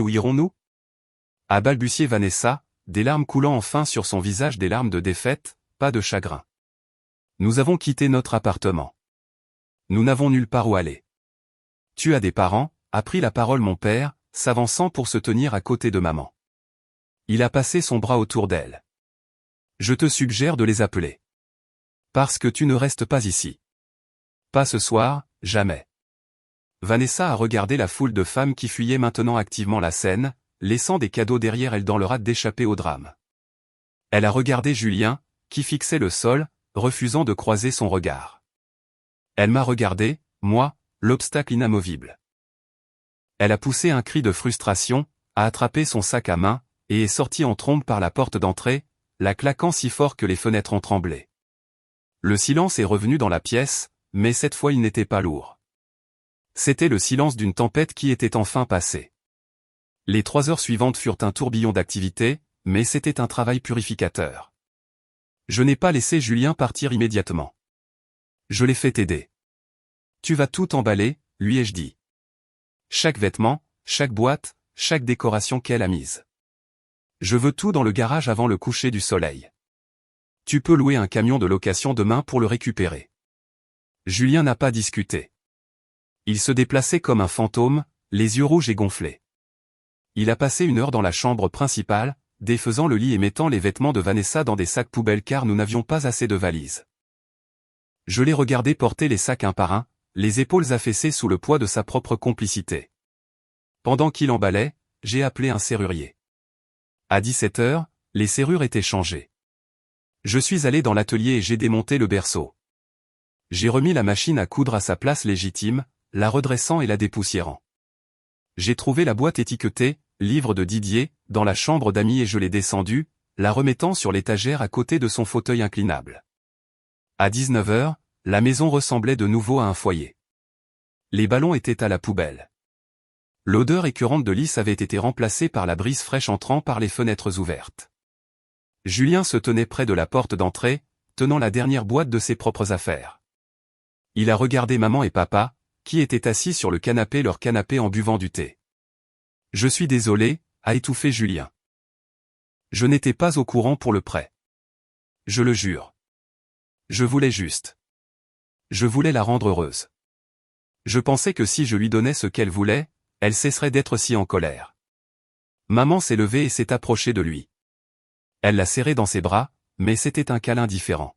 Speaker 1: où irons-nous? A balbutié Vanessa, des larmes coulant enfin sur son visage, des larmes de défaite, pas de chagrin. Nous avons quitté notre appartement. Nous n'avons nulle part où aller. Tu as des parents, a pris la parole mon père, s'avançant pour se tenir à côté de maman. Il a passé son bras autour d'elle. Je te suggère de les appeler. Parce que tu ne restes pas ici. Pas ce soir, jamais. Vanessa a regardé la foule de femmes qui fuyaient maintenant activement la scène, laissant des cadeaux derrière elle dans leur hâte d'échapper au drame. Elle a regardé Julien, qui fixait le sol, refusant de croiser son regard. Elle m'a regardé, moi, l'obstacle inamovible. Elle a poussé un cri de frustration, a attrapé son sac à main, et est sortie en trombe par la porte d'entrée, la claquant si fort que les fenêtres ont tremblé. Le silence est revenu dans la pièce, mais cette fois il n'était pas lourd. C'était le silence d'une tempête qui était enfin passée. Les 3 heures suivantes furent un tourbillon d'activité, mais c'était un travail purificateur. Je n'ai pas laissé Julien partir immédiatement. Je l'ai fait aider. Tu vas tout emballer, lui ai-je dit. Chaque vêtement, chaque boîte, chaque décoration qu'elle a mise. Je veux tout dans le garage avant le coucher du soleil. Tu peux louer un camion de location demain pour le récupérer. Julien n'a pas discuté. Il se déplaçait comme un fantôme, les yeux rouges et gonflés. Il a passé 1 heure dans la chambre principale, défaisant le lit et mettant les vêtements de Vanessa dans des sacs poubelles car nous n'avions pas assez de valises. Je l'ai regardé porter les sacs un par un, les épaules affaissées sous le poids de sa propre complicité. Pendant qu'il emballait, j'ai appelé un serrurier. À 17 heures, les serrures étaient changées. Je suis allé dans l'atelier et j'ai démonté le berceau. J'ai remis la machine à coudre à sa place légitime, la redressant et la dépoussiérant. J'ai trouvé la boîte étiquetée « Livre de Didier » dans la chambre d'amis et je l'ai descendue, la remettant sur l'étagère à côté de son fauteuil inclinable. À 19 heures, la maison ressemblait de nouveau à un foyer. Les ballons étaient à la poubelle. L'odeur écœurante de lys avait été remplacée par la brise fraîche entrant par les fenêtres ouvertes. Julien se tenait près de la porte d'entrée, tenant la dernière boîte de ses propres affaires. Il a regardé maman et papa, qui étaient assis sur le canapé, leur canapé en buvant du thé. « Je suis désolé », a étouffé Julien. « Je n'étais pas au courant pour le prêt. Je le jure. Je voulais juste. Je voulais la rendre heureuse. Je pensais que si je lui donnais ce qu'elle voulait, elle cesserait d'être si en colère. » Maman s'est levée et s'est approchée de lui. Elle l'a serré dans ses bras, mais c'était un câlin différent.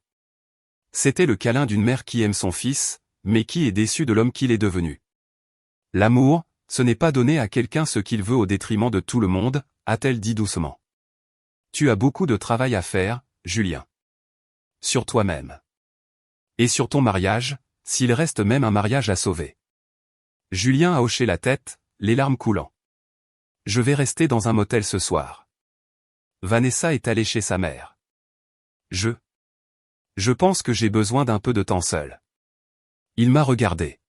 Speaker 1: C'était le câlin d'une mère qui aime son fils, mais qui est déçue de l'homme qu'il est devenu. L'amour, ce n'est pas donner à quelqu'un ce qu'il veut au détriment de tout le monde, a-t-elle dit doucement. Tu as beaucoup de travail à faire, Julien. Sur toi-même. Et sur ton mariage, s'il reste même un mariage à sauver. Julien a hoché la tête, les larmes coulant. Je vais rester dans un motel ce soir. Vanessa est allée chez sa mère. Je pense que j'ai besoin d'un peu de temps seul. Il m'a regardé.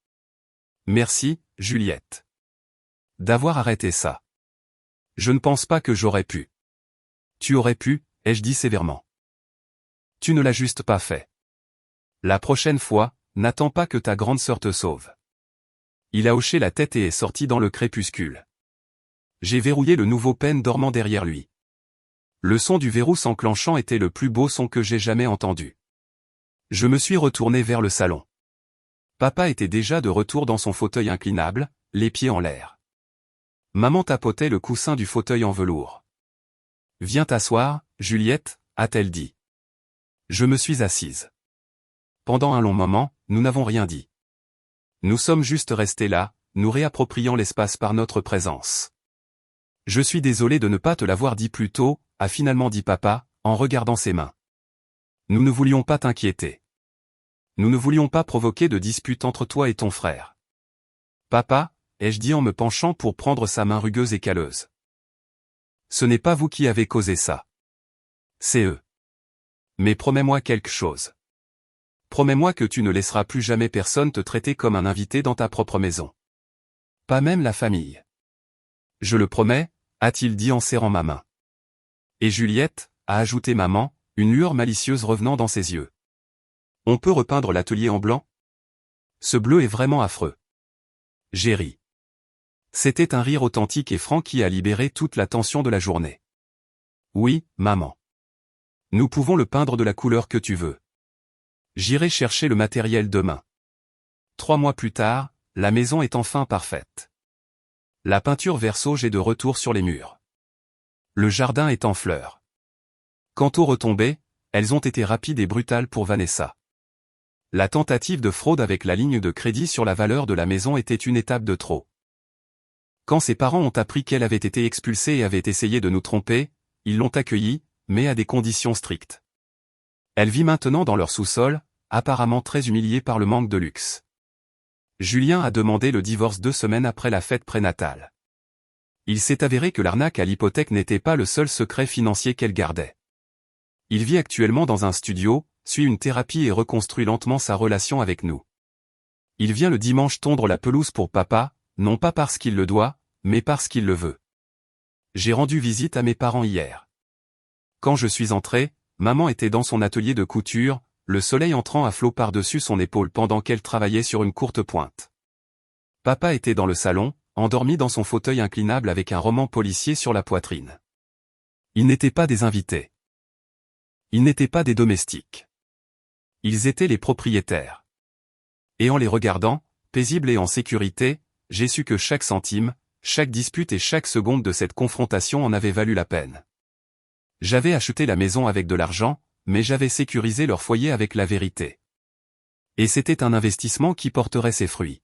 Speaker 1: Merci, Juliette. D'avoir arrêté ça. Je ne pense pas que j'aurais pu. Tu aurais pu, ai-je dit sévèrement. Tu ne l'as juste pas fait. La prochaine fois, n'attends pas que ta grande sœur te sauve. Il a hoché la tête et est sorti dans le crépuscule. J'ai verrouillé le nouveau peigne dormant derrière lui. Le son du verrou s'enclenchant était le plus beau son que j'ai jamais entendu. Je me suis retourné vers le salon. Papa était déjà de retour dans son fauteuil inclinable, les pieds en l'air. Maman tapotait le coussin du fauteuil en velours. « Viens t'asseoir, Juliette » a-t-elle dit. Je me suis assise. Pendant un long moment, nous n'avons rien dit. Nous sommes juste restés là, nous réappropriant l'espace par notre présence. Je suis désolé de ne pas te l'avoir dit plus tôt, a finalement dit papa, en regardant ses mains. Nous ne voulions pas t'inquiéter. Nous ne voulions pas provoquer de dispute entre toi et ton frère. Papa, ai-je dit en me penchant pour prendre sa main rugueuse et calleuse. Ce n'est pas vous qui avez causé ça. C'est eux. Mais promets-moi quelque chose. Promets-moi que tu ne laisseras plus jamais personne te traiter comme un invité dans ta propre maison. Pas même la famille. Je le promets, a-t-il dit en serrant ma main. Et Juliette, a ajouté maman, une lueur malicieuse revenant dans ses yeux. On peut repeindre l'atelier en blanc? Ce bleu est vraiment affreux. J'ai ri. C'était un rire authentique et franc qui a libéré toute la tension de la journée. Oui, maman. Nous pouvons le peindre de la couleur que tu veux. J'irai chercher le matériel demain. 3 mois plus tard, la maison est enfin parfaite. La peinture vert sauge est de retour sur les murs. Le jardin est en fleurs. Quant aux retombées, elles ont été rapides et brutales pour Vanessa. La tentative de fraude avec la ligne de crédit sur la valeur de la maison était une étape de trop. Quand ses parents ont appris qu'elle avait été expulsée et avait essayé de nous tromper, ils l'ont accueillie, mais à des conditions strictes. Elle vit maintenant dans leur sous-sol, apparemment très humiliée par le manque de luxe. Julien a demandé le divorce 2 semaines après la fête prénatale. Il s'est avéré que l'arnaque à l'hypothèque n'était pas le seul secret financier qu'elle gardait. Il vit actuellement dans un studio, suit une thérapie et reconstruit lentement sa relation avec nous. Il vient le dimanche tondre la pelouse pour papa, non pas parce qu'il le doit, mais parce qu'il le veut. J'ai rendu visite à mes parents hier. Quand je suis entré, maman était dans son atelier de couture, le soleil entrant à flot par-dessus son épaule pendant qu'elle travaillait sur une courte pointe. Papa était dans le salon, endormi dans son fauteuil inclinable avec un roman policier sur la poitrine. Ils n'étaient pas des invités. Ils n'étaient pas des domestiques. Ils étaient les propriétaires. Et en les regardant, paisibles et en sécurité, j'ai su que chaque centime, chaque dispute et chaque seconde de cette confrontation en avait valu la peine. J'avais acheté la maison avec de l'argent, mais j'avais sécurisé leur foyer avec la vérité. Et c'était un investissement qui porterait ses fruits.